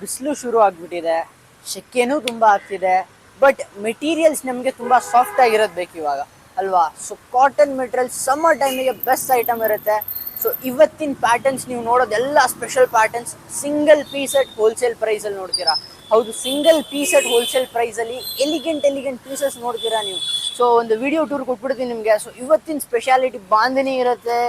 ಬಿಸಿಲು ಶುರು ಆಗ್ಬಿಟ್ಟಿದೆ, ಶೆಕೆನೂ ತುಂಬ ಆಗ್ತಿದೆ. ಬಟ್ ಮೆಟೀರಿಯಲ್ಸ್ ನಮಗೆ ತುಂಬ ಸಾಫ್ಟ್ ಆಗಿರೋದು ಬೇಕು ಇವಾಗ ಅಲ್ವಾ. ಸೊ ಕಾಟನ್ ಮೆಟೀರಿಯಲ್ ಸಮ್ಮರ್ ಟೈಮಿಗೆ ಬೆಸ್ಟ್ ಐಟಮ್ ಇರುತ್ತೆ. ಸೊ ಇವತ್ತಿನ ಪ್ಯಾಟರ್ನ್ಸ್ ನೀವು ನೋಡೋದೆಲ್ಲ special patterns, single piece at wholesale ಪ್ರೈಸಲ್ಲಿ ನೋಡ್ತೀರಾ. ಹೌದು, ಸಿಂಗಲ್ ಪೀಸ್ ಅಟ್ ಹೋಲ್ಸೇಲ್ ಪ್ರೈಸಲ್ಲಿ ಎಲಿಗೆಂಟ್ ಪೀಸಸ್ ನೋಡ್ತೀರಾ ನೀವು. ಸೊ ಒಂದು ವಿಡಿಯೋ ಟೂರ್ ಕೊಟ್ಬಿಡ್ತೀನಿ ನಿಮಗೆ. ಸೊ ಇವತ್ತಿನ ಸ್ಪೆಷಾಲಿಟಿ ಬಾಂಧನಿ ಇರುತ್ತೆ,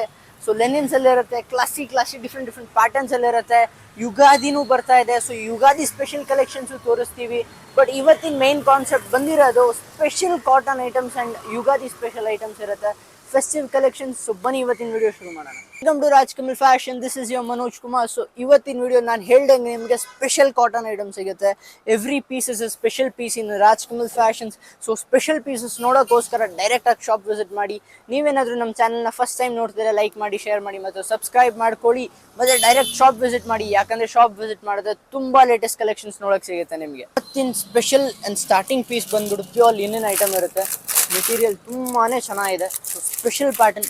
ಸೊ ಲೆನಿನ್ಸ್ ಅಲ್ಲಿ ಇರುತ್ತೆ, ಕ್ಲಾಸಿ ಡಿಫ್ರೆಂಟ್ ಪ್ಯಾಟರ್ನ್ಸ್ ಅಲ್ಲಿ ಇರುತ್ತೆ. ಯುಗಾದಿನೂ ಬರ್ತಾ ಇದೆ, ಸೊ ಯುಗಾದಿ ಸ್ಪೆಷಲ್ ಕಲೆಕ್ಷನ್ಸ್ ತೋರಿಸ್ತೀವಿ. ಬಟ್ ಇವತ್ತಿನ ಮೇನ್ ಕಾನ್ಸೆಪ್ಟ್ ಬಂದಿರೋದು special cotton items and Ugadi special items ಇರುತ್ತೆ, ಫೆಸ್ಟಿವ್ ಕಲೆಕ್ಷನ್ಸ್. ಸೊ ಬನ್ನಿ ಇವತ್ತಿನ ವಿಡಿಯೋ ಶುರು ಮಾಡೋಣ. Welcome to Rajkamal fashion, this is your Manoj Kumar. So ಇವತ್ತಿನ ವಿಡಿಯೋ ನಾನು ಹೇಳ್ದಂಗೆ ನಿಮಗೆ ಸ್ಪೆಷಲ್ ಕಾಟನ್ ಐಟಮ್ ಸಿಗುತ್ತೆ. Every piece is a special piece in Rajkamal fashions. So special pieces ನೋಡೋಕ್ಕೋಸ್ಕರ ಡೈರೆಕ್ಟಾಗಿ ಶಾಪ್ ವಿಸಿಟ್ ಮಾಡಿ. ನೀವೇನಾದರೂ ನಮ್ಮ ಚಾನಲ್ನ ಫಸ್ಟ್ ಟೈಮ್ ನೋಡ್ತೀರಾ, ಲೈಕ್ ಮಾಡಿ, ಶೇರ್ ಮಾಡಿ ಮತ್ತು ಸಬ್ಸ್ಕ್ರೈಬ್ ಮಾಡ್ಕೊಳ್ಳಿ. ಮತ್ತು ಡೈರೆಕ್ಟ್ ಶಾಪ್ ವಿಸಿಟ್ ಮಾಡಿ, ಯಾಕಂದರೆ ಶಾಪ್ ವಿಸಿಟ್ ಮಾಡಿದ್ರೆ ತುಂಬ ಲೇಟೆಸ್ಟ್ ಕಲೆಕ್ಷನ್ಸ್ ನೋಡೋಕ್ಕೆ ಸಿಗುತ್ತೆ ನಿಮಗೆ. ಇವತ್ತಿನ ಸ್ಪೆಷಲ್ ಆ್ಯಂಡ್ ಸ್ಟಾರ್ಟಿಂಗ್ ಪೀಸ್ ಬಂದ್ಬಿಟ್ಟು ಪ್ಯೂರ್ ಲಿನನ್ ಐಟಮ್ ಇರುತ್ತೆ. ಮೆಟೀರಿಯಲ್ ತುಂಬಾ ಚೆನ್ನಾಗಿದೆ. ಸೊ ಸ್ಪೆಷಲ್ ಪ್ಯಾಟರ್ನ್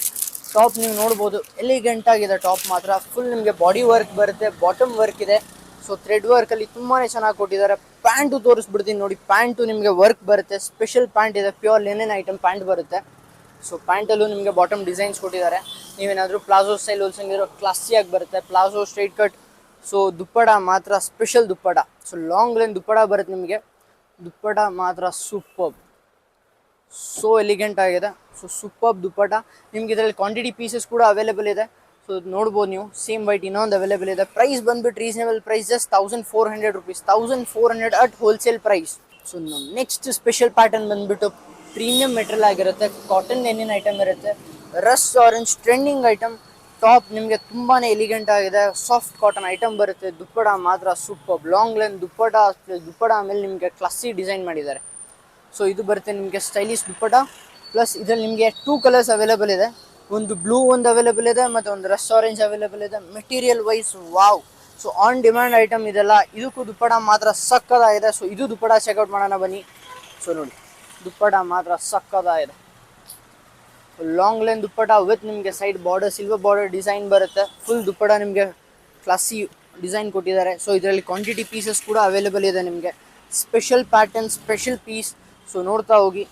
ಟಾಪ್ ನೀವು ನೋಡ್ಬೋದು, ಎಲಿಗೆಂಟ್ ಆಗಿದೆ ಟಾಪ್ ಮಾತ್ರ. ಫುಲ್ ನಿಮಗೆ ಬಾಡಿ ವರ್ಕ್ ಬರುತ್ತೆ, ಬಾಟಮ್ ವರ್ಕ್ ಇದೆ. ಸೊ ಥ್ರೆಡ್ ವರ್ಕಲ್ಲಿ ತುಂಬಾ ಚೆನ್ನಾಗಿ ಕೊಟ್ಟಿದ್ದಾರೆ. ಪ್ಯಾಂಟು ತೋರಿಸ್ಬಿಡ್ತೀನಿ ನೋಡಿ, ಪ್ಯಾಂಟು ನಿಮಗೆ ವರ್ಕ್ ಬರುತ್ತೆ, ಸ್ಪೆಷಲ್ ಪ್ಯಾಂಟ್ ಇದೆ, ಪ್ಯೂರ್ ಲಿನನ್ ಐಟಮ್ ಪ್ಯಾಂಟ್ ಬರುತ್ತೆ. ಸೊ ಪ್ಯಾಂಟಲ್ಲೂ ನಿಮಗೆ ಬಾಟಮ್ ಡಿಸೈನ್ಸ್ ಕೊಟ್ಟಿದ್ದಾರೆ. ನೀವೇನಾದರೂ ಪ್ಲಾಜೋ ಸ್ಟೈಲ್ ಹೊಲ್ಸಂಗಿರೋ ಕ್ಲಾಸಿಯಾಗಿ ಬರುತ್ತೆ, palazzo straight cut. So dupatta ಮಾತ್ರ special dupatta, so long line dupatta ಬರುತ್ತೆ ನಿಮಗೆ. ದುಪ್ಪಡ ಮಾತ್ರ ಸೂಪರ್, ಸೋ ಎಲಿಗೆಂಟ್ ಆಗಿದೆ. So super dupatta. ನಿಮ್ಗೆ ಇದರಲ್ಲಿ ಕ್ವಾಂಟಿಟಿ ಪೀಸಸ್ ಕೂಡ ಅವೈಲೇಬಲ್ ಇದೆ. ಸೊ ನೋಡ್ಬೋದು ನೀವು, ಸೇಮ್ ವೈಟ್ ಇನ್ನೊಂದು ಅವೈಲೇಬಲ್ ಇದೆ. ಪ್ರೈಸ್ ಬಂದ್ಬಿಟ್ಟು reasonable price, just 1400 rupees, 1400 at wholesale price. So next special pattern ಬಂದ್ಬಿಟ್ಟು ಪ್ರೀಮಿಯಂ ಮೆಟೀರಿಯಲ್ ಆಗಿರುತ್ತೆ, ಕಾಟನ್ ಲೆನಿನ್ ಐಟಮ್ ಇರುತ್ತೆ. Rust orange trending item. Top ನಿಮಗೆ ತುಂಬಾ ಎಲಿಗೆಂಟ್ ಆಗಿದೆ, ಸಾಫ್ಟ್ ಕಾಟನ್ ಐಟಮ್ ಬರುತ್ತೆ. ದುಪ್ಪಡ ಮಾತ್ರ ಸೂಪರ್, ಲಾಂಗ್ ಲೈನ್ ದುಪ್ಪಡ ಆಮೇಲೆ ನಿಮಗೆ ಕ್ಲಾಸಿ ಡಿಸೈನ್ ಮಾಡಿದ್ದಾರೆ. ಸೊ ಇದು ಬರುತ್ತೆ ನಿಮಗೆ ಸ್ಟೈಲಿಶ್ ದುಪ್ಪಟ. ಪ್ಲಸ್ ಇದರಲ್ಲಿ ನಿಮಗೆ 2 ಕಲರ್ಸ್ ಅವೈಲೇಬಲ್ ಇದೆ, ಒಂದು ಬ್ಲೂ ಒಂದು ಅವೈಲೇಬಲ್ ಇದೆ ಮತ್ತು ಒಂದು ರಸ್ ಆರೆಂಜ್ ಅವೈಲೇಬಲ್ ಇದೆ. Material wise wow, so on demand item ಇದೆಲ್ಲ. ಇದಕ್ಕೂ ದುಪ್ಪಟ ಮಾತ್ರ ಸಕ್ಕದಾಗಿದೆ. ಸೊ ಇದು ದುಪ್ಪಟ ಚೆಕ್ಔಟ್ ಮಾಡೋಣ ಬನ್ನಿ. ಸೊ ನೋಡಿ, ದುಪ್ಪಟ ಮಾತ್ರ ಸಕ್ಕದಾಗಿದೆ. ಲಾಂಗ್ ಲೈನ್ ದುಪ್ಪಟ ವಿತ್ ನಿಮಗೆ side border, silver border design ಬರುತ್ತೆ. ಫುಲ್ ದುಪ್ಪಟ ನಿಮಗೆ ಕ್ಲಾಸಿ ಡಿಸೈನ್ ಕೊಟ್ಟಿದ್ದಾರೆ. ಸೊ ಇದರಲ್ಲಿ ಕ್ವಾಂಟಿಟಿ ಪೀಸಸ್ ಕೂಡ ಅವೈಲೇಬಲ್ ಇದೆ ನಿಮಗೆ. Special pattern, special piece. So ನೋಡ್ತಾ ಹೋಗಿ,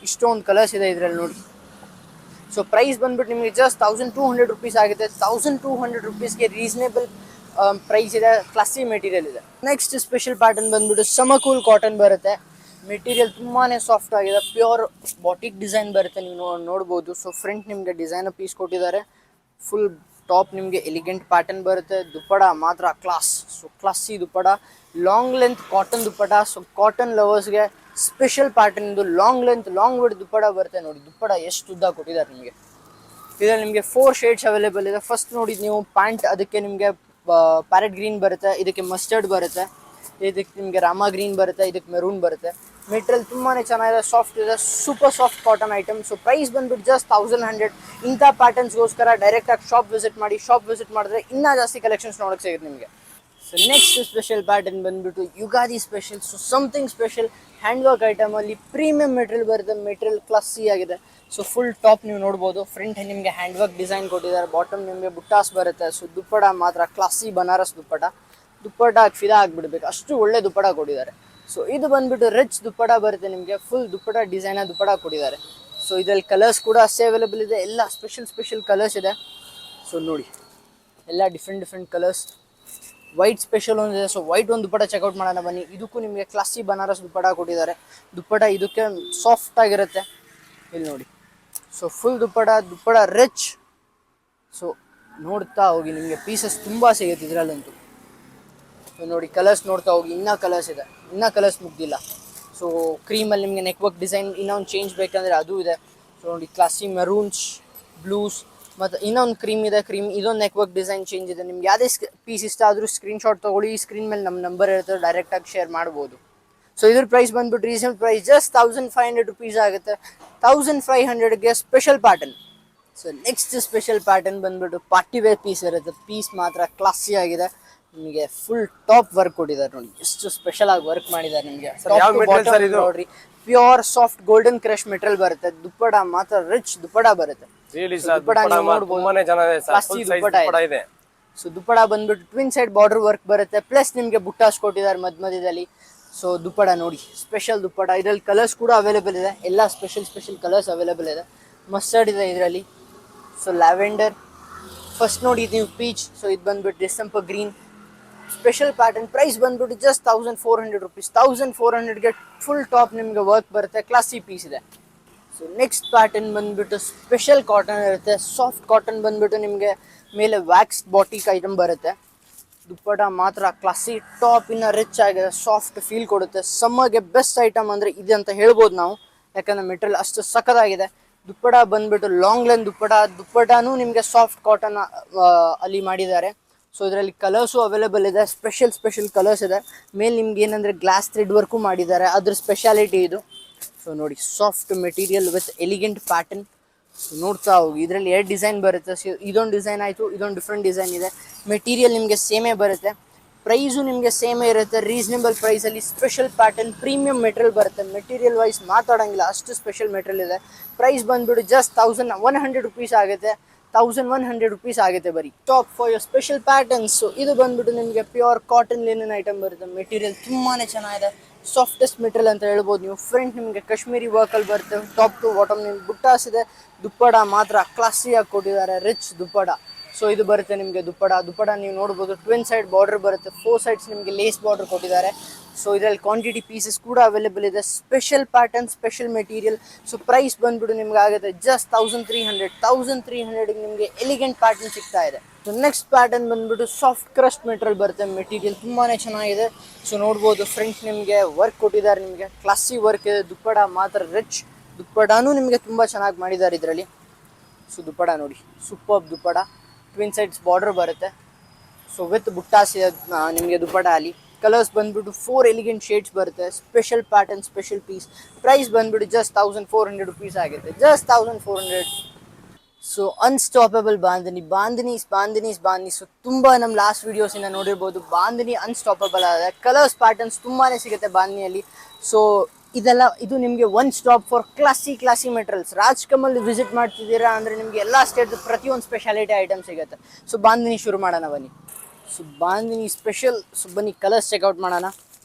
ಇಷ್ಟೊಂದು ಕಲರ್ಸ್ ಇದೆ ಇದರಲ್ಲಿ ನೋಡಿ. ಸೊ ಪ್ರೈಸ್ ಬಂದ್ಬಿಟ್ಟು ನಿಮಗೆ ಜಸ್ಟ್ 1200 rupees ಆಗುತ್ತೆ. 1200 rupeesಗೆ ರೀಸನೇಬಲ್ ಪ್ರೈಸ್ ಇದೆ, ಕ್ಲಾಸಿ ಮೆಟೀರಿಯಲ್ ಇದೆ. ನೆಕ್ಸ್ಟ್ ಸ್ಪೆಷಲ್ ಪ್ಯಾಟರ್ನ್ ಬಂದ್ಬಿಟ್ಟು ಸಮಕೂಲ್ ಕಾಟನ್ ಬರುತ್ತೆ. ಮೆಟೀರಿಯಲ್ ತುಂಬಾ ಸಾಫ್ಟ್ ಆಗಿದೆ, ಪ್ಯೂರ್ ಬಾಟಿಕ್ ಡಿಸೈನ್ ಬರುತ್ತೆ, ನೀವು ನೋಡ್ಬೋದು. ಸೊ ಫ್ರಂಟ್ ನಿಮಗೆ ಡಿಸೈನರ್ ಪೀಸ್ ಕೊಟ್ಟಿದ್ದಾರೆ. ಫುಲ್ ಟಾಪ್ ನಿಮಗೆ ಎಲಿಗೆಂಟ್ ಪ್ಯಾಟರ್ನ್ ಬರುತ್ತೆ. ದುಪ್ಪಡ ಮಾತ್ರ class, so classy dupatta, long length cotton dupatta. So cotton ಲವರ್ಸ್ಗೆ ಸ್ಪೆಷಲ್ ಪ್ಯಾಟರ್ನ್ ಇದು. Long length long width dupatta ಬರುತ್ತೆ ನೋಡಿ. ದುಪ್ಪಡ ಎಷ್ಟು ಉದ್ದ ಕೊಟ್ಟಿದ್ದಾರೆ ನಿಮಗೆ. ಇದರಲ್ಲಿ ನಿಮಗೆ 4 ಶೇಡ್ಸ್ ಅವೈಲೇಬಲ್ ಇದೆ. ಫಸ್ಟ್ ನೋಡಿದ್ದು ನೀವು ಪ್ಯಾಂಟ್, ಅದಕ್ಕೆ ನಿಮಗೆ ಪ್ಯಾರೆಟ್ ಗ್ರೀನ್ ಬರುತ್ತೆ, ಇದಕ್ಕೆ ಮಸ್ಟರ್ಡ್ ಬರುತ್ತೆ, ಇದಕ್ಕೆ ನಿಮಗೆ ರಾಮ ಗ್ರೀನ್ ಬರುತ್ತೆ, ಇದಕ್ಕೆ ಮೆರೂನ್ ಬರುತ್ತೆ. ಮೆಟೀರಿಯಲ್ ತುಂಬಾ ಚೆನ್ನಾಗಿದೆ, ಸಾಫ್ಟ್ ಇದೆ, super soft cotton item. So price ಬಂದ್ಬಿಟ್ಟು ಜಸ್ಟ್ 1100. ಇಂಥ ಪ್ಯಾಟರ್ನ್ಸ್ಗೋಸ್ಕರ ಡೈರೆಕ್ಟಾಗಿ ಶಾಪ್ ವಿಸಿಟ್ ಮಾಡಿ. ಶಾಪ್ ವಿಸಿಟ್ ಮಾಡಿದ್ರೆ ಇನ್ನೂ ಜಾಸ್ತಿ ಕಲೆಕ್ಷನ್ಸ್ ನೋಡೋಕ್ಕೆ ಸಿಗುತ್ತೆ ನಿಮಗೆ. ಸೊ ನೆಕ್ಸ್ಟ್ ಸ್ಪೆಷಲ್ ಪ್ಯಾಟರ್ನ್ ಬಂದ್ಬಿಟ್ಟು Ugadi special. So something special hand work ಐಟಮಲ್ಲಿ ಪ್ರೀಮಿಯಂ ಮೆಟೀರಿಯಲ್ ಬರುತ್ತೆ. ಮೆಟೀರಿಯಲ್ ಕ್ಲಾಸಿ ಆಗಿದೆ. ಸೊ ಫುಲ್ ಟಾಪ್ ನೀವು ನೋಡ್ಬೋದು, ಫ್ರಂಟ್ ನಿಮಗೆ ಹ್ಯಾಂಡ್ ವರ್ಕ್ ಡಿಸೈನ್ ಕೊಟ್ಟಿದ್ದಾರೆ, ಬಾಟಮ್ ನಿಮಗೆ ಬುಟ್ಟಾಸ್ ಬರುತ್ತೆ. ಸೊ ದುಪ್ಪಡ ಮಾತ್ರ ಕ್ಲಾಸಿ ಬನಾರಸ್ ದುಪ್ಪಟ. ದುಪ್ಪಟ ಫಿದಾ ಆಗಿಬಿಡ್ಬೇಕು, ಅಷ್ಟು ಒಳ್ಳೆ ದುಪ್ಪಡ ಕೊಟ್ಟಿದ್ದಾರೆ. ಸೊ ಇದು ಬಂದ್ಬಿಟ್ಟು ರಿಚ್ ದುಪ್ಪಡ ಬರುತ್ತೆ ನಿಮಗೆ. ಫುಲ್ ದುಪ್ಪಟ ಡಿಸೈನ ದುಪ್ಪಡ ಕೊಟ್ಟಿದ್ದಾರೆ. ಸೊ ಇದರಲ್ಲಿ ಕಲರ್ಸ್ ಕೂಡ ಅಷ್ಟೇ ಅವೈಲೇಬಲ್ ಇದೆ, ಎಲ್ಲ ಸ್ಪೆಷಲ್ ಕಲರ್ಸ್ ಇದೆ. ಸೊ ನೋಡಿ, ಎಲ್ಲ ಡಿಫ್ರೆಂಟ್ ಕಲರ್ಸ್. ವೈಟ್ ಸ್ಪೆಷಲ್ ಒಂದಿದೆ. ಸೊ ವೈಟ್ ಒಂದು ದುಪ್ಪಟ ಚೆಕ್ಔಟ್ ಮಾಡೋಣ ಬನ್ನಿ. ಇದಕ್ಕೂ ನಿಮಗೆ ಕ್ಲಾಸಿ ಬನಾರಸ್ ದುಪ್ಪಟ ಕೊಟ್ಟಿದ್ದಾರೆ. ದುಪ್ಪಟ ಇದಕ್ಕೆ ಸಾಫ್ಟ್ ಆಗಿರುತ್ತೆ, ಇಲ್ಲಿ ನೋಡಿ. So full dupatta rich. So ನೋಡ್ತಾ ಹೋಗಿ, ನಿಮಗೆ ಪೀಸಸ್ ತುಂಬ ಸಿಗುತ್ತೆ ಇದರಲ್ಲಂತೂ. ಸೊ ನೋಡಿ, ಕಲರ್ಸ್ ನೋಡ್ತಾ ಹೋಗಿ, ಇನ್ನೂ ಕಲರ್ಸ್ ಇದೆ, ಇನ್ನೂ ಕಲರ್ಸ್ ಮುಗ್ದಿಲ್ಲ. ಸೊ ಕ್ರೀಮಲ್ಲಿ ನಿಮಗೆ ನೆಕ್ ವರ್ಕ್ ಡಿಸೈನ್ ಇನ್ನೊಂದು ಚೇಂಜ್ ಬೇಕಂದರೆ ಅದು ಇದೆ. ಸೊ ನೋಡಿ, ಕ್ಲಾಸಿ ಮೆರೂನ್ಸ್, ಬ್ಲೂಸ್ ಮತ್ತು ಇನ್ನೊಂದು ಕ್ರೀಮ್ ಇದೆ. ಇದೊಂದು ನೆಕ್ ವರ್ಕ್ ಡಿಸೈನ್ ಚೇಂಜ್ ಇದೆ. ನಿಮ್ಗೆ ಯಾವುದೇ ಪೀಸ್ ಇಷ್ಟ ಆದರೂ ಸ್ಕ್ರೀನ್ಶಾಟ್ ತೊಗೊಳ್ಳಿ. ಸ್ಕ್ರೀನ್ ಮೇಲೆ ನಮ್ಮ ನಂಬರ್ ಇರ್ತದೆ, ಡೈರೆಕ್ಟಾಗಿ ಶೇರ್ ಮಾಡ್ಬೋದು. ಸೊ ಇದ್ರ ಪ್ರೈಸ್ ಬಂದ್ಬಿಟ್ಟು ರೀಸನಬಲ್ ಪ್ರೈಸ್, ಜಸ್ಟ್ 1500 rupees ಆಗುತ್ತೆ. 1500ಗೆ special pattern. So next special pattern ಬಂದ್ಬಿಟ್ಟು ಪಾರ್ಟಿ ವೇರ್ ಪೀಸ್ ಇರುತ್ತೆ. ಪೀಸ್ ಮಾತ್ರ ಕ್ಲಾಸಿ ಆಗಿದೆ. ನಿಮಗೆ ಫುಲ್ ಟಾಪ್ ವರ್ಕ್ ಕೊಟ್ಟಿದ್ದಾರೆ ನೋಡಿ, ಎಷ್ಟು ಸ್ಪೆಷಲ್ ಆಗಿ ವರ್ಕ್ ಮಾಡಿದ್ದಾರೆ ನಿಮಗೆ. ನೋಡ್ರಿ, pure soft golden crush material ಬರುತ್ತೆ. ದುಪ್ಪಡ ಮಾತ್ರ ರಿಚ್ ದುಪ್ಪಡ ಬರುತ್ತೆ. ಸೊ ದುಪ್ಪಡ ಬಂದ್ಬಿಟ್ಟು ಟ್ವಿನ್ ಸೈಡ್ ಬಾರ್ಡರ್ ವರ್ಕ್ ಬರುತ್ತೆ, ಪ್ಲಸ್ ನಿಮಗೆ ಬುಟ್ಟಾಸ್ ಕೊಟ್ಟಿದ್ದಾರೆ ಮಧ್ಯದಲ್ಲಿ. ಸೊ ದುಪ್ಪಡ ನೋಡಿ, ಸ್ಪೆಷಲ್ ದುಪ್ಪಡ. ಇದರಲ್ಲಿ ಕಲರ್ಸ್ ಕೂಡ ಅವೈಲೇಬಲ್ ಇದೆ, ಎಲ್ಲ ಸ್ಪೆಷಲ್ ಕಲರ್ಸ್ ಅವೈಲೇಬಲ್ ಇದೆ. ಮಸ್ಟರ್ಡ್ ಇದೆ ಇದರಲ್ಲಿ, ಸೊ ಲ್ಯಾವೆಂಡರ್, ಫಸ್ಟ್ ನೋಡಿ ನೀವು ಪೀಚ್, ಸೊ ಇದು ಬಂದ್ಬಿಟ್ಟು December green. Special pattern, price ಬಂದ್ಬಿಟ್ಟು ಜಸ್ಟ್ 1400 ರುಪೀಸ್. 1400ಗೆ ಫುಲ್ ಟಾಪ್ ನಿಮಗೆ ವರ್ಕ್ ಬರುತ್ತೆ, ಕ್ಲಾಸಿ ಪೀಸ್ ಇದೆ. ಸೊ ನೆಕ್ಸ್ಟ್ ಪ್ಯಾಟರ್ನ್ ಬಂದ್ಬಿಟ್ಟು ಸ್ಪೆಷಲ್ ಕಾಟನ್ ಇರುತ್ತೆ, ಸಾಫ್ಟ್ ಕಾಟನ್ ಬಂದ್ಬಿಟ್ಟು ನಿಮಗೆ ಮೇಲೆ ವ್ಯಾಕ್ಸ್ ಬಾಟಿಕ್ ಐಟಮ್ ಬರುತ್ತೆ. ದುಪ್ಪಟ ಮಾತ್ರ ಕ್ಲಾಸಿ ಟಾಪ್, ಇನ್ನು ರಿಚ್ ಆಗಿದೆ, ಸಾಫ್ಟ್ ಫೀಲ್ ಕೊಡುತ್ತೆ. ಸಮ್ಮರ್ಗೆ ಬೆಸ್ಟ್ ಐಟಮ್ ಅಂದರೆ ಇದೆ ಅಂತ ಹೇಳ್ಬೋದು ನಾವು, ಯಾಕಂದರೆ ಮೆಟೀರಿಯಲ್ ಅಷ್ಟು ಸಖತ್ತಾಗಿದೆ. ದುಪ್ಪಟ ಬಂದ್ಬಿಟ್ಟು ಲಾಂಗ್ ಲೆಂತ್ ದುಪ್ಪಟನೂ ನಿಮಗೆ ಸಾಫ್ಟ್ ಕಾಟನ್ ಅಲ್ಲಿ ಮಾಡಿದ್ದಾರೆ. ಸೊ ಇದರಲ್ಲಿ ಕಲರ್ಸು ಅವೈಲೇಬಲ್ ಇದೆ, ಸ್ಪೆಷಲ್ ಕಲರ್ಸ್ ಇದೆ. ಮೇಲೆ ನಿಮ್ಗೆ ಏನಂದರೆ ಗ್ಲಾಸ್ ಥ್ರೆಡ್ ವರ್ಕು ಮಾಡಿದ್ದಾರೆ, ಅದ್ರ ಸ್ಪೆಷಾಲಿಟಿ ಇದು. ಸೊ ನೋಡಿ, soft material with elegant pattern. ನೋಡ್ತಾ ಹೋಗಿ, ಇದರಲ್ಲಿ 2 ಡಿಸೈನ್ ಬರುತ್ತೆ. ಸೊ ಇದೊಂದು ಡಿಸೈನ್ ಆಯಿತು, ಇದೊಂದು ಡಿಫ್ರೆಂಟ್ ಡಿಸೈನ್ ಇದೆ. ಮೆಟೀರಿಯಲ್ ನಿಮಗೆ ಸೇಮೇ ಬರುತ್ತೆ, ಪ್ರೈಸು ನಿಮಗೆ ಸೇಮೇ ಇರುತ್ತೆ, ರೀಸನೇಬಲ್ ಪ್ರೈಸಲ್ಲಿ. ಸ್ಪೆಷಲ್ ಪ್ಯಾಟರ್ನ್, ಪ್ರೀಮಿಯಂ ಮೆಟೀರಿಯಲ್ ಬರುತ್ತೆ. ಮೆಟೀರಿಯಲ್ ವೈಸ್ ಮಾತಾಡೋಂಗಿಲ್ಲ, ಅಷ್ಟು ಸ್ಪೆಷಲ್ ಮೆಟೀರಿಯಲ್ ಇದೆ. ಪ್ರೈಸ್ ಬಂದ್ಬಿಟ್ಟು ಜಸ್ಟ್ 1100 ರುಪೀಸ್ ಆಗುತ್ತೆ. 1100 ರುಪೀಸ್ ಆಗುತ್ತೆ ಬರೀ. Top for your special patterns. ಇದು ಬಂದ್ಬಿಟ್ಟು ನಿಮಗೆ ಪ್ಯೂರ್ ಕಾಟನ್ ಲಿನನ್ ಐಟಮ್ ಬರುತ್ತೆ. ಮೆಟೀರಿಯಲ್ ತುಂಬಾ ಚೆನ್ನಾಗಿದೆ, ಸಾಫ್ಟೆಸ್ಟ್ ಮೆಟೀರಿಯಲ್ ಅಂತ ಹೇಳ್ಬೋದು ನೀವು. ಫ್ರಂಟ್ ನಿಮಗೆ ಕಾಶ್ಮೀರಿ ವರ್ಕಲ್ಲಿ ಬರುತ್ತೆ, ಟಾಪ್ ಟು ಬಾಟಮ್ ನಿಮ್ಗೆ ಬುಟ್ಟಾಸ್ ಇದೆ. ದುಪ್ಪಡ ಮಾತ್ರ ಕ್ಲಾಸಿಯಾಗಿ ಕೊಟ್ಟಿದ್ದಾರೆ, ರಿಚ್ ದುಪ್ಪಡ. ಸೊ ಇದು ಬರುತ್ತೆ ನಿಮಗೆ ದುಪ್ಪಡ ನೀವು ನೋಡ್ಬೋದು, ಟ್ವಿನ್ ಸೈಡ್ ಬಾರ್ಡರ್ ಬರುತ್ತೆ, 4 ಸೈಡ್ಸ್ ನಿಮಗೆ ಲೇಸ್ ಬಾರ್ಡರ್ ಕೊಟ್ಟಿದ್ದಾರೆ. ಸೊ ಇದರಲ್ಲಿ ಕ್ವಾಂಟಿಟಿ ಪೀಸಸ್ ಕೂಡ ಅವೈಲೇಬಲ್ ಇದೆ. Special pattern, special material. So price ಬಂದ್ಬಿಟ್ಟು ನಿಮ್ಗೆ ಆಗುತ್ತೆ ಜಸ್ಟ್ 1300 ನಿಮಗೆ ಎಲಿಗೆಂಟ್ ಪ್ಯಾಟರ್ನ್ ಸಿಗ್ತಾ ಇದೆ. ಸೊ ನೆಕ್ಸ್ಟ್ ಪ್ಯಾಟರ್ನ್ ಬಂದ್ಬಿಟ್ಟು ಸಾಫ್ಟ್ ಕ್ರಸ್ಟ್ ಮೆಟೀರಿಯಲ್ ಬರುತ್ತೆ. ಮೆಟೀರಿಯಲ್ ತುಂಬಾ ಚೆನ್ನಾಗಿದೆ. ಸೊ ನೋಡ್ಬೋದು, ಫ್ರಂಟ್ ನಿಮಗೆ ವರ್ಕ್ ಕೊಟ್ಟಿದ್ದಾರೆ, ನಿಮಗೆ ಕ್ಲಾಸಿ ವರ್ಕ್ ಇದೆ. ದುಪ್ಪಡ ಮಾತ್ರ ರಿಚ್, ದುಪ್ಪಡನೂ ನಿಮಗೆ ತುಂಬ ಚೆನ್ನಾಗಿ ಮಾಡಿದ್ದಾರೆ ಇದರಲ್ಲಿ. ಸೊ ದುಪ್ಪಡ ನೋಡಿ, ಸೂಪರ್ ದುಪ್ಪಡ, ಟ್ವಿನ್ ಸೈಡ್ಸ್ ಬಾರ್ಡರ್ ಬರುತ್ತೆ. ಸೊ ವಿತ್ ಬುಟ್ಟಾಸ್ ನಿಮಗೆ ದುಪ್ಪಡ ಅಲ್ಲಿ. ಕಲರ್ಸ್ ಬಂದ್ಬಿಟ್ಟು 4 ಎಲಿಗೆಂಟ್ ಶೇಡ್ಸ್ ಬರುತ್ತೆ. Special pattern, special piece. Price ಬಂದ್ಬಿಟ್ಟು ಜಸ್ಟ್ 1400 ರುಪೀಸ್ ಆಗುತ್ತೆ, just 1400. So unstoppable bandhani. So ತುಂಬ ನಮ್ಮ ಲಾಸ್ಟ್ ವೀಡಿಯೋಸಿಂದ ನೋಡಿರ್ಬೋದು, ಬಾಂಧನಿ ಅನ್ಸ್ಟಾಪಬಲ್ ಆಗಿದೆ. ಕಲರ್ಸ್ ಪ್ಯಾಟರ್ನ್ಸ್ ತುಂಬಾ ಸಿಗುತ್ತೆ ಬಾಂಧನಿಯಲ್ಲಿ. ಸೊ ಇದು ನಿಮಗೆ one stop for classy materials. Rajkamal visit ಮಾಡ್ತಿದ್ದೀರಾ ಅಂದರೆ ನಿಮಗೆ ಎಲ್ಲ ಸ್ಟೇಟ್ ಪ್ರತಿಯೊಂದು ಸ್ಪೆಷಾಲಿಟಿ ಐಟಮ್ ಸಿಗುತ್ತೆ. ಸೊ ಬಾಂಧನಿ ಶುರು ಮಾಡೋಣ ಬನ್ನಿ. So bandhani special. ಸೊ ಬನ್ನಿ ಕಲರ್ಸ್ ಚೆಕ್ಔಟ್ ಮಾಡೋಣ.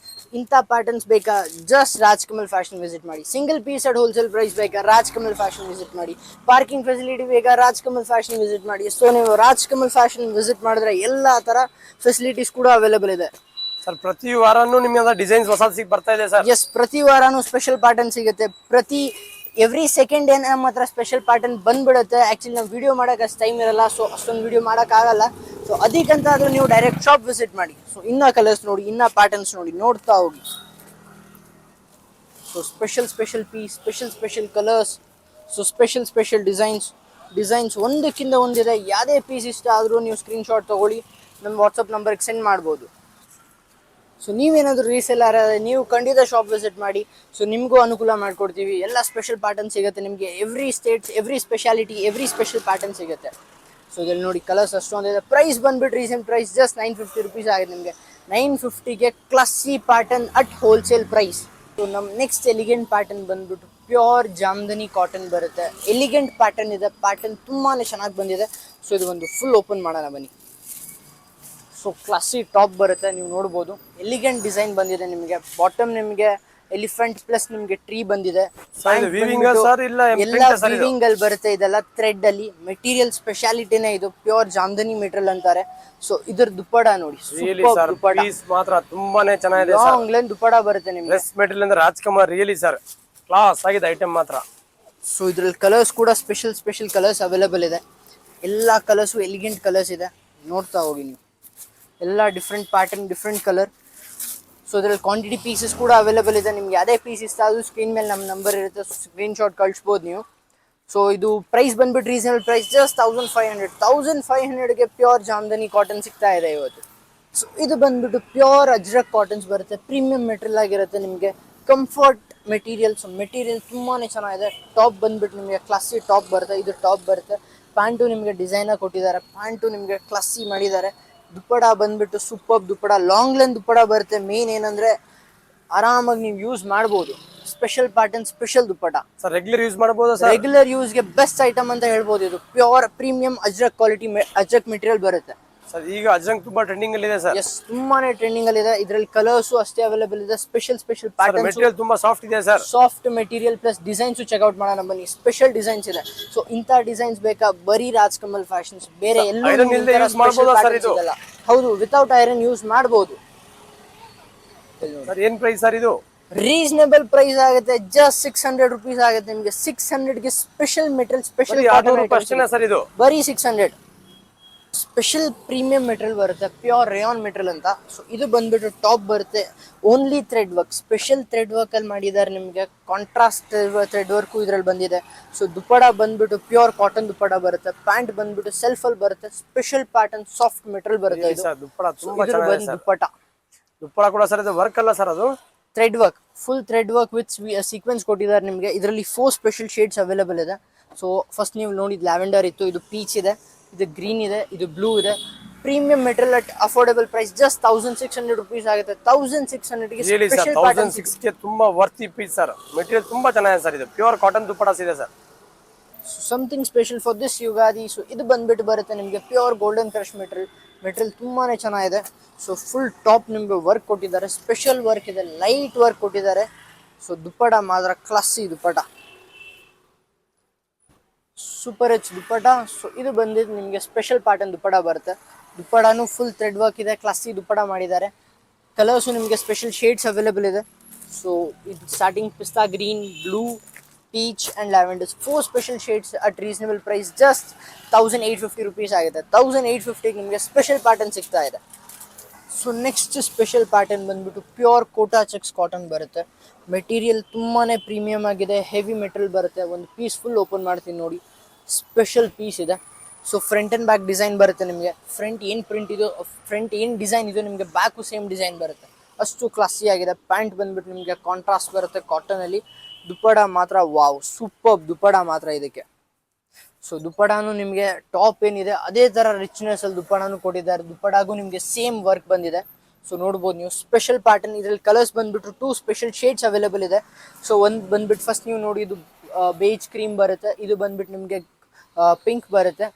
ಇಂಥ ಪ್ಯಾಟರ್ನ್ಸ್ ಬೇಕಾ, ಜಸ್ಟ್ ರಾಜ್ಕಮಲ್ ಫ್ಯಾಷನ್ ವಿಸಿಟ್ ಮಾಡಿ. Single piece at wholesale price ಬೇಕಾ, ರಾಜ್ಕಮಲ್ ಫ್ಯಾಷನ್ ವಿಸಿಟ್ ಮಾಡಿ. ಪಾರ್ಕಿಂಗ್ ಫೆಸಿಲಿಟಿ ಬೇಕಾ, ರಾಜ್ಕಮಲ್ ಫ್ಯಾಷನ್ ವಿಸಿಟ್ ಮಾಡಿ. ಸೊ ನೀವು ರಾಜ್ಕಮಲ್ ಫ್ಯಾಷನ್ ವಿಸಿಟ್ ಮಾಡಿದ್ರೆ ಎಲ್ಲ ಥರ ಫೆಸಿಲಿಟೀಸ್ ಕೂಡ ಅವೈಲೇಬಲ್ ಇದೆ ಸರ್. ಪ್ರತಿ ವಾರನೂ ನಿಮಗೆ ಡಿಸೈನ್ಸ್ ಹೊಸದು ಬರ್ತಾ ಇದೆ ಸರ್. ಎಸ್, ಪ್ರತಿ ವಾರನೂ ಸ್ಪೆಷಲ್ ಪ್ಯಾಟರ್ನ್ ಸಿಗುತ್ತೆ. ಎವ್ರಿ ಸೆಕೆಂಡ್ ನಮ್ಮ ಹತ್ರ ಸ್ಪೆಷಲ್ ಪ್ಯಾಟರ್ನ್ ಬಂದ್ಬಿಡುತ್ತೆ. ಆ್ಯಕ್ಚುಲಿ ನಾವು ವಿಡಿಯೋ ಮಾಡೋಕೆ ಅಷ್ಟು ಟೈಮ್ ಇರಲ್ಲ, ಸೊ ಅಷ್ಟೊಂದು ವಿಡಿಯೋ ಮಾಡೋಕ್ಕಾಗಲ್ಲ. ಸೊ ಅದಕ್ಕಂತಾದರೂ ನೀವು ಡೈರೆಕ್ಟ್ ಶಾಪ್ ವಿಸಿಟ್ ಮಾಡಿ. ಸೊ ಇನ್ನೂ ಕಲರ್ಸ್ ನೋಡಿ, ಇನ್ನೂ ಪ್ಯಾಟರ್ನ್ಸ್ ನೋಡಿ, ನೋಡ್ತಾ ಹೋಗಿ. So special piece, special colours. So special designs ಒಂದಕ್ಕಿಂತ ಒಂದಿದೆ. ಯಾವುದೇ ಪೀಸ್ ಇಷ್ಟ ಆದರೂ ನೀವು ಸ್ಕ್ರೀನ್ಶಾಟ್ ತೊಗೊಳ್ಳಿ, ನಮ್ಮ ವಾಟ್ಸಪ್ ನಂಬರ್ಗೆ ಸೆಂಡ್ ಮಾಡ್ಬೋದು. ಸೊ ನೀವೇನಾದರೂ ರೀಸೆಲ್ಲರ್ ಆದರೆ ನೀವು ಖಂಡಿತ ಶಾಪ್ ವಿಸಿಟ್ ಮಾಡಿ. ಸೊ ನಿಮಗೂ ಅನುಕೂಲ ಮಾಡಿಕೊಡ್ತೀವಿ. ಎಲ್ಲ ಸ್ಪೆಷಲ್ ಪ್ಯಾಟರ್ನ್ ಸಿಗುತ್ತೆ ನಿಮಗೆ. Every states, every speciality, every special pattern ಸಿಗುತ್ತೆ. ಸೊ ಇದರಲ್ಲಿ ನೋಡಿ ಕಲರ್ಸ್ ಅಷ್ಟೊಂದಿದೆ. ಪ್ರೈಸ್ ಬಂದ್ಬಿಟ್ಟು ರೀಸೆಂಟ್ ಪ್ರೈಸ್ ಜಸ್ಟ್ 950 ರುಪೀಸ್ ಆಗಿದೆ ನಿಮಗೆ. 950ಗೆ classy pattern at wholesale price. So ನಮ್ಮ ನೆಕ್ಸ್ಟ್ ಎಲಿಗೆಂಟ್ ಪ್ಯಾಟರ್ನ್ ಬಂದ್ಬಿಟ್ಟು ಪ್ಯೂರ್ ಜಾಮ್ದನಿ ಕಾಟನ್ ಬರುತ್ತೆ. ಎಲಿಗೆಂಟ್ ಪ್ಯಾಟರ್ನ್ ಇದೆ, ಪ್ಯಾಟರ್ನ್ ತುಂಬಾ ಚೆನ್ನಾಗಿ ಬಂದಿದೆ. ಸೊ ಇದು ಒಂದು ಫುಲ್ ಓಪನ್ ಮಾಡೋಣ ಬನ್ನಿ. ಸೊ ಕ್ಲಾಸಿ ಟಾಪ್ ಬರುತ್ತೆ, ನೀವು ನೋಡ್ಬೋದು. ಎಲಿಗೆಂಟ್ ಡಿಸೈನ್ ಬಂದಿದೆ ನಿಮಗೆ. ಬಾಟಮ್ ನಿಮಗೆ ಎಲಿಫೆಂಟ್ ಪ್ಲಸ್ ನಿಮಗೆ ಟ್ರೀ ಬಂದಿದೆ. ಎಲ್ಲ ವೀವಿಂಗ್ ಅಲ್ಲಿ ಬರುತ್ತೆ, ಇದೆಲ್ಲ ಥ್ರೆಡ್ ಅಲ್ಲಿ. ಮೆಟೀರಿಯಲ್ ಸ್ಪೆಷಾಲಿಟಿನೇ ಇದು, ಪ್ಯೂರ್ ಜಾಮ್ದನಿ ಮೆಟೀರಿಯಲ್ ಅಂತಾರೆ. ಸೊ ಇದ್ರ ದುಪ್ಪಡ ನೋಡಿ, ಮಾತ್ರ ತುಂಬಾನೇ ಚೆನ್ನಾಗಿದೆ. ಲಾಂಗ್ ಲೆಂತ್ ದುಪ್ಪಡ ಬರುತ್ತೆ ನಿಮಗೆ. ಮೆಟೀರಿಯಲ್ ಅಂದ್ರೆ ರಾಜ್ಕುಮಾರ್ ರಿಯಲಿ ಸರ್ ಕ್ಲಾಸ್ ಆಗಿದೆ ಐಟಮ್ ಮಾತ್ರ. ಸೊ ಇದ್ರಲ್ಲಿ ಕಲರ್ಸ್ ಕೂಡ ಸ್ಪೆಷಲ್ ಕಲರ್ಸ್ ಅವೈಲೇಬಲ್ ಇದೆ. ಎಲ್ಲ ಕಲರ್ಸು ಎಲಿಗೆಂಟ್ ಕಲರ್ಸ್ ಇದೆ, ನೋಡ್ತಾ ಹೋಗಿ ನೀವು. ಎಲ್ಲ different pattern, different colour. So ಇದರಲ್ಲಿ ಕ್ವಾಂಟಿಟಿ ಪೀಸಸ್ ಕೂಡ ಅವೈಲೇಬಲ್ ಇದೆ. ನಿಮ್ಗೆ ಯಾವುದೇ ಪೀಸ್ ಇಷ್ಟ ಆದರೂ ಸ್ಕ್ರೀನ್ ಮೇಲೆ ನಮ್ಮ ನಂಬರ್ ಇರುತ್ತೆ, ಸ್ಕ್ರೀನ್ಶಾಟ್ ಕಳಿಸ್ಬೋದು ನೀವು. ಸೊ ಇದು ಪ್ರೈಸ್ ಬಂದ್ಬಿಟ್ಟು ರೀಸನಬಲ್ ಪ್ರೈಸ್ ಜಸ್ಟ್ 1500ಗೆ ಪ್ಯೂರ್ ಜಾಮ್ದನಿ ಕಾಟನ್ ಸಿಗ್ತಾ ಇದೆ ಇವತ್ತು. ಸೊ ಇದು ಬಂದ್ಬಿಟ್ಟು ಪ್ಯೂರ್ ಅಜ್ರಕ್ ಕಾಟನ್ಸ್ ಬರುತ್ತೆ. ಪ್ರೀಮಿಯಂ ಮೆಟೀರಿಯಲ್ ಆಗಿರುತ್ತೆ ನಿಮಗೆ. Comfort material. ಸೊ ಮೆಟೀರಿಯಲ್ ತುಂಬಾ ಚೆನ್ನಾಗಿದೆ. ಟಾಪ್ ಬಂದ್ಬಿಟ್ಟು ನಿಮಗೆ ಕ್ಲಾಸಿ ಟಾಪ್ ಬರುತ್ತೆ. ಇದು ಟಾಪ್ ಬರುತ್ತೆ. ಪ್ಯಾಂಟು ನಿಮಗೆ ಡಿಸೈನಾಗಿ ಕೊಟ್ಟಿದ್ದಾರೆ, ಪ್ಯಾಂಟು ನಿಮಗೆ ಕ್ಲಾಸಿ ಮಾಡಿದ್ದಾರೆ. ದುಪ್ಪಡ ಬಂದ್ಬಿಟ್ಟು super dupatta, long length dupatta ಬರುತ್ತೆ. ಮೇನ್ ಏನಂದ್ರೆ ಆರಾಮಾಗಿ ನೀವು ಯೂಸ್ ಮಾಡ್ಬೋದು. Special pattern, special dupatta. Sir regular use ಮಾಡಬಹುದು ಸರ್. ರೆಗ್ಯುಲರ್ ಯೂಸ್ಗೆ ಬೆಸ್ಟ್ ಐಟಮ್ ಅಂತ ಹೇಳ್ಬೋದು. ಇದು pure premium Ajrakh quality Ajrakh material ಬರುತ್ತೆ. ಸರ್ ಈಗ ಅಜಂಕ್ ತುಂಬಾ ಟ್ರೆಂಡಿಂಗ್ ಅಲ್ಲಿ ಇದೆ ಸರ್. ಎಸ್, ತುಂಬಾನೇ ಟ್ರೆಂಡಿಂಗ್ ಅಲ್ಲಿ ಇದೆ. ಇದರಲ್ಲಿ ಕಲರ್ಸ್ ಅಷ್ಟೇ ಅವೈಲೇಬಲ್ ಇದೆ. ಸ್ಪೆಷಲ್ ಪ್ಯಾಟರ್ನ್ಸ್, ಮೆಟೀರಿಯಲ್ ತುಂಬಾ ಸಾಫ್ಟ್ ಇದೆ sir. Soft material plus designs check out ಮಾಡೋಣ ಬನ್ನಿ. ಸ್ಪೆಷಲ್ ಡಿಸೈನ್ಸ್ ಇದೆ. ಸೊ ಇಂಥ ಡಿಸೈನ್ಸ್ ಬೇಕಾ, ಬರೀ ರಾಜ್ ಕಮಲ್ ಫ್ಯಾಷನ್ಸ್, ಬೇರೆ ಎಲ್ಲೂ ಐರನ್ ಇಲ್ಲದೆ ಯೂಸ್ ಮಾಡಬಹುದಾ ಸರ್ ಇದು? ಹೌದು, ವಿತೌಟ್ ಐರನ್ ಯೂಸ್ ಮಾಡಬಹುದು. ಸರ್ ಏನ್ ಪ್ರೈಸ್ ಸರ್ ಇದು? ರೀಸನೇಬಲ್ ಪ್ರೈಸ್ ಆಗುತ್ತೆ, ಜಸ್ಟ್ 600 ರುಪೀಸ್ ಆಗುತ್ತೆ ನಿಮಗೆ. 600ಗೆ ಸ್ಪೆಷಲ್ ಮೆಟೀರಿಯಲ್, ಸ್ಪೆಷಲ್ ಸರ್ ಇದು ಬರೀ 600. ಸ್ಪೆಷಲ್ ಪ್ರೀಮಿಯಂ ಮೆಟೀರಿಯಲ್ ಬರುತ್ತೆ, ಪ್ಯೂರ್ ರೇಯಾನ್ ಮೆಟೀರಿಯಲ್ ಅಂತ. ಸೊ ಇದು ಬಂದ್ಬಿಟ್ಟು ಟಾಪ್ ಬರುತ್ತೆ only thread work, special thread work ಅಲ್ಲಿ ಮಾಡಿದ್ದಾರೆ ನಿಮಗೆ. ಕಾಂಟ್ರಾಸ್ಟ್ ಥ್ರೆಡ್ ವರ್ಕು ಇದ್ರಲ್ಲಿ ಬಂದಿದೆ. ಸೊ ದುಪ್ಪಡ ಬಂದ್ಬಿಟ್ಟು ಪ್ಯೂರ್ ಕಾಟನ್ ದುಪ್ಪಡ ಬರುತ್ತೆ. ಪ್ಯಾಂಟ್ ಬಂದ್ಬಿಟ್ಟು ಸೆಲ್ಫ್ ಅಲ್ಲಿ ಬರುತ್ತೆ. ಸ್ಪೆಷಲ್ ಪ್ಯಾಟರ್ನ್ ಸಾಫ್ಟ್ ಮೆಟೀರಿಯಲ್ ಬರುತ್ತೆ ಇದು. ದುಪ್ಪಡ ತುಂಬಾ ಇದ್ರ ಚೆನ್ನಾಗಿದೆ ಸರ್. ದುಪ್ಪಟ ದುಪ್ಪಡ ಕೂಡ ಸರ್ ಇದು ವರ್ಕ್ ಅಲ್ಲ ಸರ್, ಅದು thread work, full thread work with sequence ಕೊಟ್ಟಿದ್ದಾರೆ ನಿಮಗೆ. ಇದರಲ್ಲಿ 4 ಸ್ಪೆಷಲ್ ಶೇಡ್ಸ್ ಅವೈಲೇಬಲ್ ಇದೆ. ಸೊ ಫಸ್ಟ್ ನೀವು ನೋಡಿದ್ ಲ್ಯಾವೆಂಡರ್ ಇತ್ತು, ಇದು ಪೀಚ್ ಇದೆ, ಇದು ಗ್ರೀನ್ ಇದೆ, ಇದು ಬ್ಲೂ ಇದೆ. Premium material at affordable price, just 1600 rupees ಆಗುತ್ತೆ. 1600ಗೆ ಸ್ಪೆಷಲ್ ಪ್ಯಾಟರ್ನ್ 1600 ತುಂಬಾ ವರ್ತಿ ಪೀಸ್ ಸರ್. ಮೆಟೀರಿಯಲ್ ತುಂಬಾ ಚೆನ್ನಾಗಿದೆ ಸರ್. ಇದು ಪ್ಯೂರ್ ಕಾಟನ್ ದುಪ್ಪಟಾಸ್ ಇದೆ sir. Something special for this Ugadi. So ಇದು ಬಂದ್ಬಿಟ್ಟು ಬರುತ್ತೆ ನಿಮಗೆ ಪ್ಯೂರ್ ಗೋಲ್ಡನ್ ಕ್ರಶ್ ಮೆಟೀರಿಯಲ್ ತುಂಬಾನೇ ಚೆನ್ನಾಗಿದೆ. ಸೊ ಫುಲ್ ಟಾಪ್ ನಿಮಗೆ ವರ್ಕ್ ಕೊಟ್ಟಿದ್ದಾರೆ, ಸ್ಪೆಷಲ್ ವರ್ಕ್ ಇದೆ, ಲೈಟ್ ವರ್ಕ್ ಕೊಟ್ಟಿದ್ದಾರೆ. ಸೊ ದುಪ್ಪಟ ಮಾತ್ರ classy dupatta, super rich dupatta. So ಇದು ಬಂದಿದ್ದು ನಿಮಗೆ ಸ್ಪೆಷಲ್ ಪ್ಯಾಟರ್ನ್ ದುಪ್ಪಟ ಬರುತ್ತೆ. ದುಪ್ಪಡಾನು ಫುಲ್ ಥ್ರೆಡ್ ವರ್ಕ್ ಇದೆ, ಕ್ಲಾಸಿ ದುಪ್ಪಟ ಮಾಡಿದ್ದಾರೆ. ಕಲರ್ಸು ನಿಮಗೆ ಸ್ಪೆಷಲ್ ಶೇಡ್ಸ್ ಅವೈಲೇಬಲ್ ಇದೆ. ಸೊ ಇದು starting pista green, blue, peach and lavenders, 4 special shades at reasonable price, just 1850 rupees ಆಗಿದೆ. 1850ಗೆ ನಿಮಗೆ ಸ್ಪೆಷಲ್ ಪ್ಯಾಟರ್ನ್ ಸಿಗ್ತಾ ಇದೆ. ಸೊ ನೆಕ್ಸ್ಟ್ ಸ್ಪೆಷಲ್ ಪ್ಯಾಟರ್ನ್ ಬಂದ್ಬಿಟ್ಟು ಪ್ಯೂರ್ ಕೋಟಾ ಚೆಕ್ಸ್ ಕಾಟನ್ ಬರುತ್ತೆ. ಮೆಟೀರಿಯಲ್ ತುಂಬಾ ಪ್ರೀಮಿಯಮ್ ಆಗಿದೆ, ಹೆವಿ ಮೆಟೀರಿಯಲ್ ಬರುತ್ತೆ. ಒಂದು ಪೀಸ್ ಫುಲ್ ಓಪನ್ ಮಾಡ್ತೀನಿ ನೋಡಿ, ಸ್ಪೆಷಲ್ ಪೀಸ್ ಇದೆ. So front and back design ಬರುತ್ತೆ ನಿಮಗೆ. ಫ್ರಂಟ್ ಏನು ಪ್ರಿಂಟ್ ಇದೋ, ಫ್ರಂಟ್ ಏನು ಡಿಸೈನ್ ಇದೋ ನಿಮಗೆ ಬ್ಯಾಕು ಸೇಮ್ ಡಿಸೈನ್ ಬರುತ್ತೆ. ಅಷ್ಟು ಕ್ಲಾಸಿ ಆಗಿದೆ. ಪ್ಯಾಂಟ್ ಬಂದ್ಬಿಟ್ಟು ನಿಮಗೆ ಕಾಂಟ್ರಾಸ್ಟ್ ಬರುತ್ತೆ ಕಾಟನಲ್ಲಿ. ದುಪ್ಪಡ ಮಾತ್ರ ವಾವ್, ಸೂಪರ್ ದುಪ್ಪಡ ಮಾತ್ರ ಇದಕ್ಕೆ. ಸೊ ದುಪ್ಪಡಾನು ನಿಮಗೆ ಟಾಪ್ ಏನಿದೆ ಅದೇ ಥರ ರಿಚ್ನೆಸ್ ಅಲ್ಲಿ ದುಪ್ಪಡಾನು ಕೊಟ್ಟಿದ್ದಾರೆ. ದುಪ್ಪಡಾಗೂ ನಿಮಗೆ ಸೇಮ್ ವರ್ಕ್ ಬಂದಿದೆ. ಸೊ ನೋಡ್ಬೋದು ನೀವು ಸ್ಪೆಷಲ್ ಪ್ಯಾಟರ್ನ್. ಇದರಲ್ಲಿ ಕಲರ್ಸ್ ಬಂದ್ಬಿಟ್ಟು 2 ಸ್ಪೆಷಲ್ ಶೇಡ್ಸ್ ಅವೈಲೇಬಲ್ ಇದೆ. ಸೊ ಒಂದು ಬಂದ್ಬಿಟ್ಟು ಫಸ್ಟ್ ನೀವು ನೋಡಿ, ಇದು ಬೇಜ್ ಕ್ರೀಮ್ ಬರುತ್ತೆ, ಇದು ಬಂದ್ಬಿಟ್ಟು ನಿಮಗೆ ಪಿಂಕ್ ಬರುತ್ತೆ.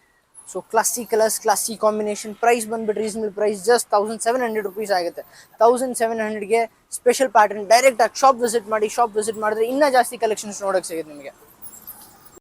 So classy colours, classy combination. Price ಬಂದ್ಬಿಟ್ಟು ರೀಸನಬಲ್ ಪ್ರೈಸ್, ಜಸ್ಟ್ 1700 ರುಪೀಸ್ ಆಗುತ್ತೆ. 1700ಗೆ ಸ್ಪೆಷಲ್ ಪ್ಯಾಟರ್ನ್. ಡೈರೆಕ್ಟ್ ಆಗಿ ಶಾಪ್ ವಿಸಿಟ್ ಮಾಡಿ. ಶಾಪ್ ವಿಸಿಟ್ ಮಾಡಿದ್ರೆ ಇನ್ನೂ ಜಾಸ್ತಿ ಕಲೆಕ್ಷನ್ಸ್ ನೋಡೋಕೆ ಸಿಗುತ್ತೆ ನಿಮಗೆ.